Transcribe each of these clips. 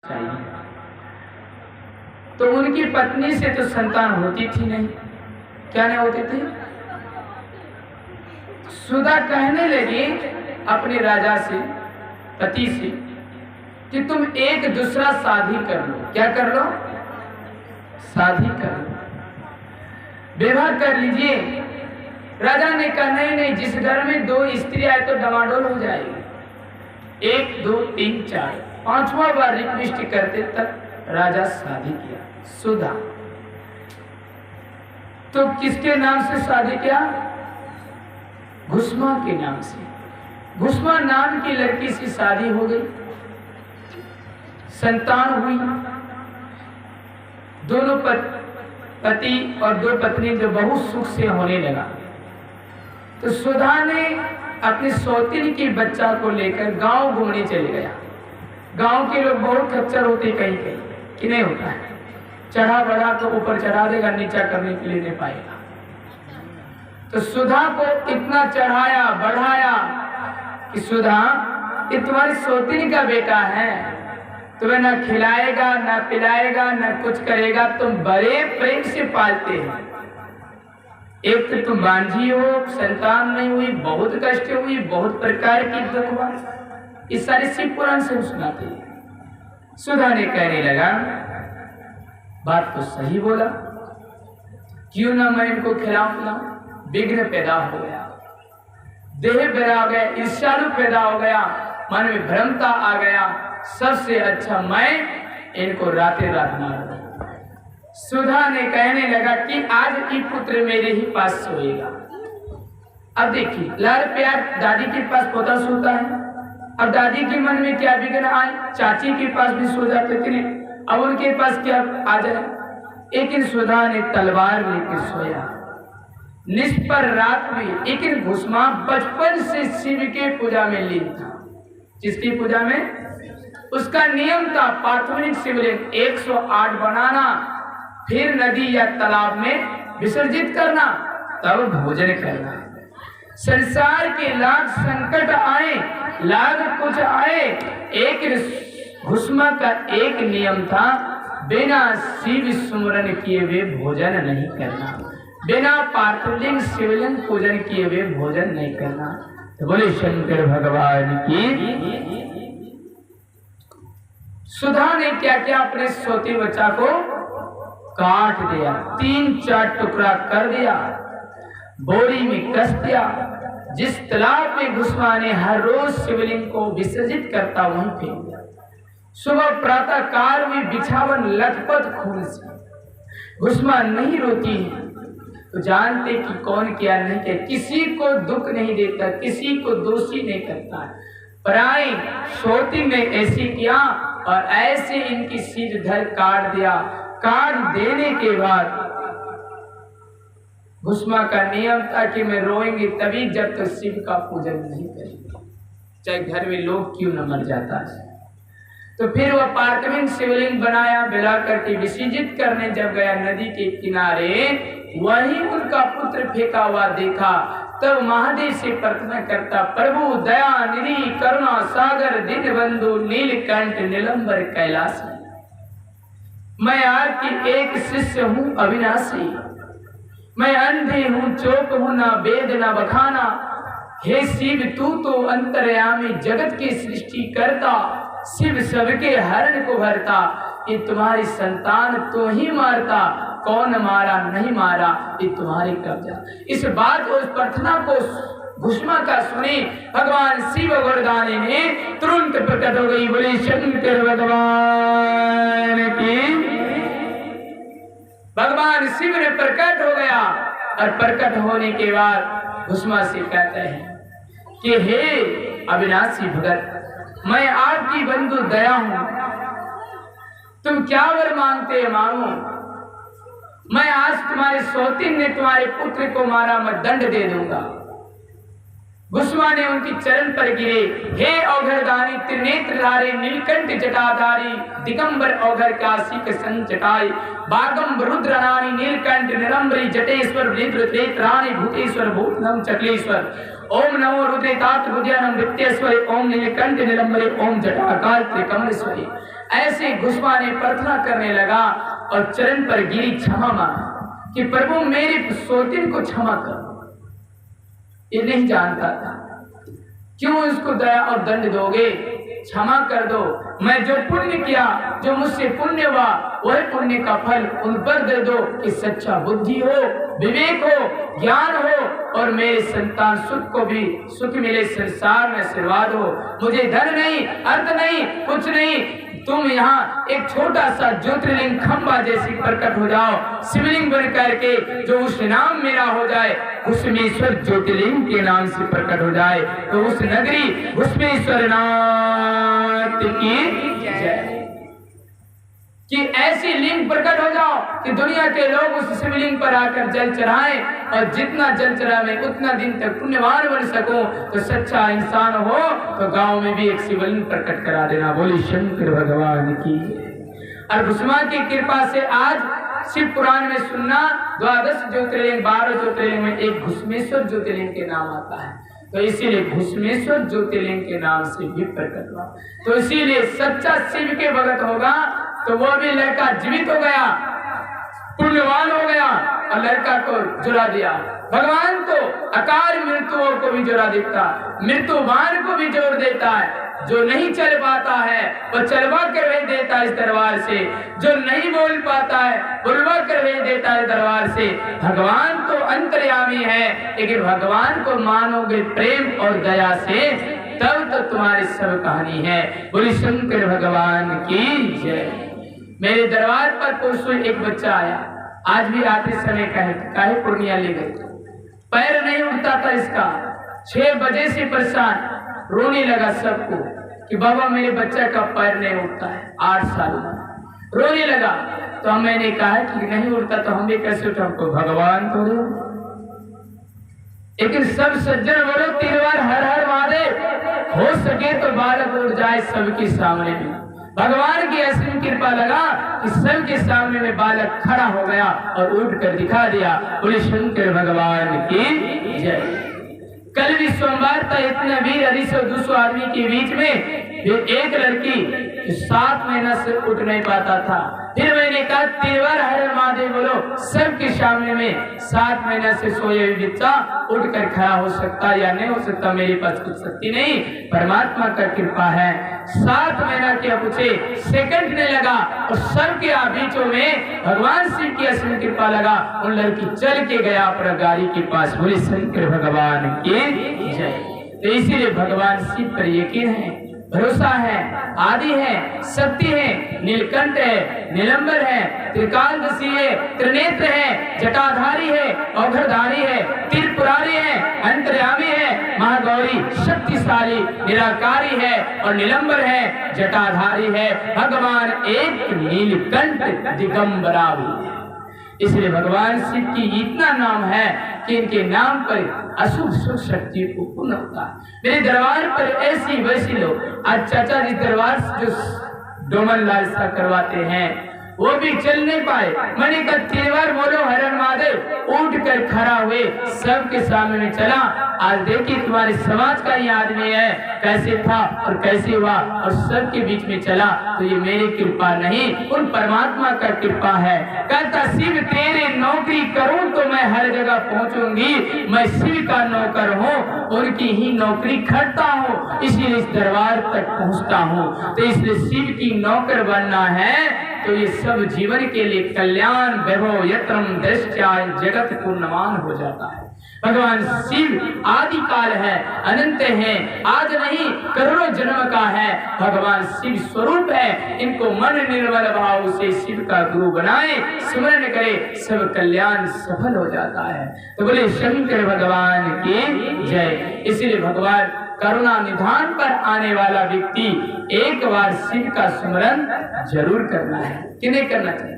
चाहिए। तो उनकी पत्नी से तो संतान होती थी नहीं। क्या नहीं होती थी? सुधा कहने लगी अपने राजा से, पति से, कि तुम एक दूसरा शादी कर लो। क्या कर लो? शादी कर लो, विवाह कर लीजिए। राजा ने कहा नहीं नहीं, जिस घर में दो स्त्री आए तो डमाडोल हो जाएगी। 1 2 3 4 5वां बार रिक्वेस्ट करते तक राजा शादी किया। सुधा तो किसके नाम से शादी किया? घुसमा के नाम से। घुसमा नाम की लड़की से शादी हो गई, संतान हुई। दोनों पति और 2 पत्नी जो बहुत सुख से होने लगा, तो सुधा ने अपने सौतेली के बच्चा को लेकर गांव घूमने चले गया। गांव के लोग बहुत खच्चर होते कहीं कहीं कि नहीं होता है, चढ़ा बढ़ा तो ऊपर चढ़ा देगा, नीचा करने के लिए नहीं पाएगा। तो सुधा को इतना चढ़ाया बढ़ाया कि सुधा, ये तुम्हारी सौतेली का बेटा है, तुम्हें ना खिलाएगा ना पिलाएगा ना कुछ करेगा, तुम बड़े प्रेम से पालते हैं। एक तो तुम बांझी हो, संतान नहीं हुई, बहुत कष्ट हुई, बहुत प्रकार की दुख हुआ। इस सारे शिव पुराण से सुनाते हैं। सुधा ने कहने लगा, बात तो सही बोला, क्यों ना मैं इनको खिलाऊं पिलाऊं। विघ्न पैदा हो गया, देह पैदा हो गया, ईर्ष्यालु पैदा हो गया, मन में भ्रमता आ गया। सबसे अच्छा मैं इनको राते रात मार दूं। सुधा ने कहने लगा कि आज की पुत्र मेरे ही पास सोएगा। अब देखिए, लाड़ प्यार दादी के पास पोता सोता है। अब दादी के मन में क्या विघ्न आए, चाची के पास भी सो जाते थे, अब उनके पास क्या आ जाए। लेकिन सुधा ने तलवार लेकर सोया, निष्पर रात में। लेकिन घुसमा बचपन से शिव के पूजा में लीन था। जिसकी पूजा में? उसका नियम था प्राथमिक शिवलिंग 108 बनाना, फिर नदी या तालाब में विसर्जित करना, तब भोजन करना। संसार के लाख संकट आए, लाख कुछ आए, एक घुसमा का एक नियम था, बिना शिव सुमरन किए हुए भोजन नहीं करना, बिना पार्थलिंग शिवलिंग पूजन किए हुए भोजन नहीं करना। तो बोले शंकर भगवान की। सुधा ने क्या किया, अपने सोते बच्चा को काट दिया, 3-4 टुकड़ा कर दिया, बोरी में कस दिया। जिस तालाब में घुसमा ने हर रोज शिवलिंग को विसर्जित करता वहीं फेंक दिया। सुबह प्रातः काल में बिछावन लथपथ खून से। घुसमा नहीं रोती है तो जानते कि कौन क्या नहीं किया, किसी को दुख नहीं देता, किसी को दोषी नहीं करता। पराई सोती ने ऐसी किया और ऐसे इनकी सिर धर काट दिया। काट देने के बाद घुसमा का नियम था कि मैं रोएंगे तभी जब तक शिव का पूजन नहीं करेंगे, चाहे घर में लोग क्यों न मर जाता है। तो फिर वह पार्थिव शिवलिंग बनाया, मिला करके विसर्जित करने जब गया नदी के किनारे, वही उनका पुत्र फेंका हुआ देखा। तब महादेव से प्रार्थना करता, प्रभु दया निधि करुणा सागर दिन बंधु नीलकंठ नीलंबर कैलाशी, मैं आपकी एक शिष्य हूँ अविनाशी, मैं अंधे हूँ चोक हूँ ना वेद ना बखाना। हे शिव तू तो अंतर्यामी जगत की सृष्टि करता, शिव सबके हरण को भरता, ये तुम्हारी संतान तो ही मारता, कौन मारा नहीं मारा ये तुम्हारी कब्जा। इस बात को, इस प्रार्थना को घुसमा का सुने भगवान शिव वरदानी ने तुरंत प्रकट हो गई। बोले शंकर भगवान की। भगवान शिव ने प्रकट हो गया और प्रकट होने के बाद घुसमा से कहते हैं कि हे अविनाशी भगत, मैं आपकी बंधु दया हूं, तुम क्या वर मांगते मांगो। मैं आज तुम्हारे सौतीन ने तुम्हारे पुत्र को मारा, मैं दंड दे दूंगा। घुसमा ने उनकी चरण पर गिरे, हे औघरदानी त्रिनेत्रधारी नीलकंठ जटाधारी दिगंबर औघर काशी के संग जटाई, बागम रुद्रनानी नीलकंठ निलंबरी जटेश्वर रुद्रेत्राणी भूतेश्वर भूतनम चकलेश्वर, ओम नमो रुद्रेतात बुद्यानम वित्तेश्वरी, ओम नीलकंठ निलंबरी, ओम जटाकाल त्रिकमलेश्वरी। ऐसे घुसवाने प्रार्थना करने लगा और चरण पर गिरी क्षमा मांगा कि प्रभु मेरे सोतिन को क्षमा करो। ये नहीं जानता था क्यों इसको दया और दंड दोगे, क्षमा कर दो। मैं जो पुण्य किया, जो मुझसे पुण्य हुआ, वही पुण्य का फल उन पर दे दो कि सच्चा बुद्धि हो, विवेक हो, ज्ञान हो और मेरे संतान सुख को भी सुख मिले, संसार में आशीर्वाद हो। मुझे धन नहीं, अर्थ नहीं, कुछ नहीं, तुम यहाँ एक छोटा सा ज्योतिर्लिंग खंबा जैसी प्रकट हो जाओ, शिवलिंग बन करके जो उस नाम मेरा हो जाए, घुसमेश्वर ज्योतिर्लिंग के नाम से प्रकट हो जाए, तो उस नगरी घुसमेश्वर नाथ की जय। कि ऐसी लिंग प्रकट हो जाओ कि दुनिया के लोग उस शिवलिंग पर आकर जल चढ़ाएं और जितना जल चढ़ावे उतना दिन तक पुण्यवान बन सको। तो सच्चा इंसान हो तो गांव में भी एक शिवलिंग प्रकट करा देना। बोली शंकर भगवान की। और भुष्मा की कृपा से आज शिव पुराण में सुनना 12 ज्योतिर्लिंग 12 ज्योतिर्लिंग में एक घुसमेश्वर ज्योतिर्लिंग के नाम आता है। तो इसीलिए घुसमेश्वर ज्योतिर्लिंग के नाम से भी प्रकट हुआ। तो इसीलिए सच्चा शिव के भगत होगा तो वो भी लड़का जीवित हो गया, पुण्यवान हो गया और लड़का को जुड़ा दिया। भगवान तो अकाल मृत्युओं को भी जुड़ा देता, मृत्युवान को भी जोड़ देता है। जो नहीं चल पाता है वो चलवा कर भेज देता है इस दरबार से, जो नहीं बोल पाता है बोलवा कर भेज देता है दरबार से। भगवान तो अंतर्यामी है, लेकिन भगवान को मानोगे प्रेम और दया से तब तो तुम्हारी सब कहानी है। बोली शंकर भगवान की जय। मेरे दरबार पर परसों एक बच्चा आया, आज भी आते समय काहे पूर्णिया ले गए, पैर नहीं उठता था इसका, 6 बजे से परेशान, रोने लगा सबको कि बाबा मेरे बच्चा का पैर नहीं उठता है, 8 साल में रोने लगा। तो मैंने कहा कि नहीं उठता तो हम भी कैसे उठा, हमको भगवान तो दे। लेकिन सब सज्जन बोलो 3 बार हर हर महादेव, हो सके तो बालक उठ जाए सबके सामने में। भगवान की असीम कृपा लगा कि सबके सामने में बालक खड़ा हो गया और उठ कर दिखा दिया। बोले शंकर भगवान की जय। कल भी सोमवार था, इतने वीर 200 आदमी के बीच में एक लड़की 7 महीना से उठ नहीं पाता था। फिर मैंने कहा 3 बार हर महादेव बोलो, सबके सामने में 7 महीना से सोए हुए बच्चा उठकर खड़ा हो सकता या नहीं हो सकता, मेरे पास कुछ शक्ति नहीं, परमात्मा का कृपा है। 7 महीना क्या पूछे, सेकंड नहीं लगा और सबके बीचों में भगवान शिव की असीम कृपा लगा। उन लड़की चल के गया अपना गाड़ी के पास। बोले शंकर भगवान की जय। तो इसीलिए भगवान शिव पर यकीन है, भरोसा है, आदि है, शक्ति है, नीलकंठ है, नीलंबर है, त्रिकालदर्शी है, त्रिनेत्र है, जटाधारी है, औघरधारी है, त्रिपुरारी है, अंतर्यामी है, महागौरी, शक्तिशाली, निराकारी है और नीलंबर है, जटाधारी है। भगवान एक नीलकंठ दिगंबरा भी। इसलिए भगवान शिव की इतना नाम है कि इनके नाम पर अशुभ सुख शक्ति उत्पन्न होता है। मेरे दरबार पर ऐसी वैसी लोग, आज चाचा जी दरबार जो डोमन लालसा करवाते हैं वो भी चल नहीं पाए। मैंने कहा 3 बार बोलो हरण महादेव, उठ कर खड़ा हुए, सबके सामने में चला। आज देखिए तुम्हारे समाज का ये आदमी है, कैसे था और कैसे हुआ और सबके बीच में चला। तो ये मेरी कृपा नहीं, उन परमात्मा का कृपा है। कहता शिव तेरे नौकरी करूं तो मैं हर जगह पहुंचूंगी, मैं शिव का नौकर हूँ, उनकी ही नौकरी करता हूँ, इसीलिए इस दरबार तक पहुँचता हूँ। तो इसलिए शिव की नौकर बनना है तो ये सब जीवन के लिए कल्याण वैभव यत्रम दृष्टया जगत पूर्णमान हो जाता है। भगवान शिव आदि काल है, अनंत है, आज नहीं करोड़ों जन्म का है। भगवान शिव स्वरूप है। इनको मन निर्मल भाव से शिव का गुरु बनाए, स्मरण करे, सब कल्याण सफल हो जाता है। तो बोले शंकर भगवान की जय। इसीलिए भगवान करुणा निधान पर आने वाला व्यक्ति एक बार शिव का स्मरण जरूर करना है कि नहीं करना चाहिए।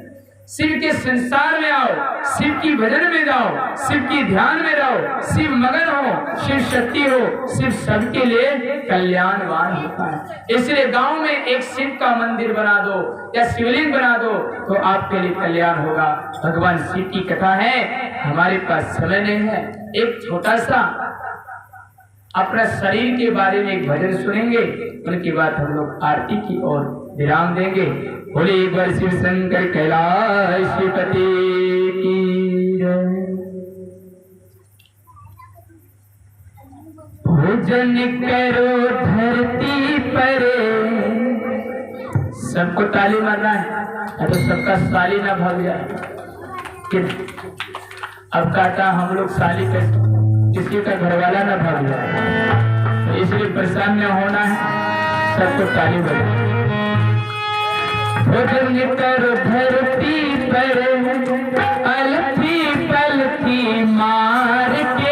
शिव के संसार में आओ, शिव की भजन में जाओ, शिव की ध्यान में रहो, शिव मगन हो, शिव शक्ति हो, शिव सबके लिए कल्याणवान होता है। इसलिए गांव में एक शिव का मंदिर बना दो या शिवलिंग बना दो तो आपके लिए कल्याण होगा। भगवान शिव की कथा है, हमारे पास समय नहीं है, एक छोटा सा अपना शरीर के बारे में एक भजन सुनेंगे, उनके बाद हम लोग आरती की ओर विराम देंगे। बोले एक बार शिव शंकर कैलाशपति की जय। भोजन करो धरती पर, सबको ताली मारना है तो सबका साली ना भाग जाए। अब काटा हम लोग साली पे किसी का घरवाला ना भाग जाए, तो इसलिए परेशान न होना है, सबको ताली बजाए। भोजन करो धरती पर, अलथी पलथी मार के,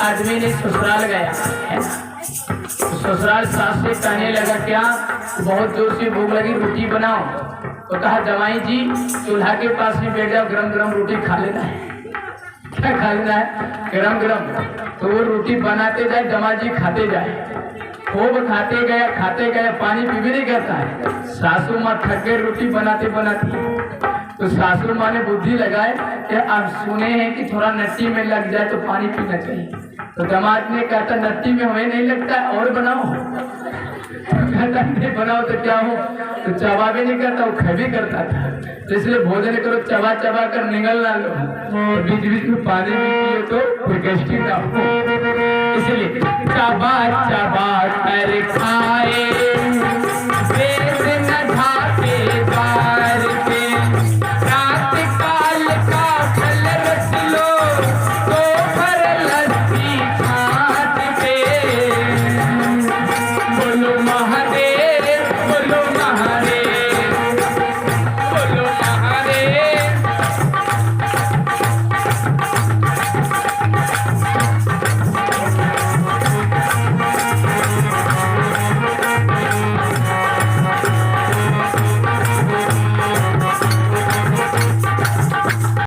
आदमी ने ससुराल गया है, ससुराल सास से कहने लगा क्या बहुत जोर से भूख लगी, रोटी बनाओ। तो कहा जमाई जी चूल्हा के पास ही बैठ जाओ, गरम गरम रोटी खा लेना है। क्या खा लेना है? गरम गरम। तो वो रोटी बनाते जाए, जमाई जी खाते जाए, खूब खाते गए, पानी पी भी नहीं करता है। सासू माँ थक गए रोटी बनाते बनाते, तो सासू माँ ने बुद्धि लगाए कि अब सुने हैं कि थोड़ा नट्टी में लग जाए तो पानी पीना चाहिए। तो दामाद ने कहा था नट्टी में हमें नहीं लगता है और बनाओ। कहता नहीं बनाओ तो क्या हो, तो चबा भी नहीं करता, वो खा भी करता था। तो इसलिए भोजन करो चबा चबा कर निगल ना लो, तो बीच बीच में पानी भी पिए तो फिर गैस्ट्रिक ना हो। इसलिए चबा चबा कर खाए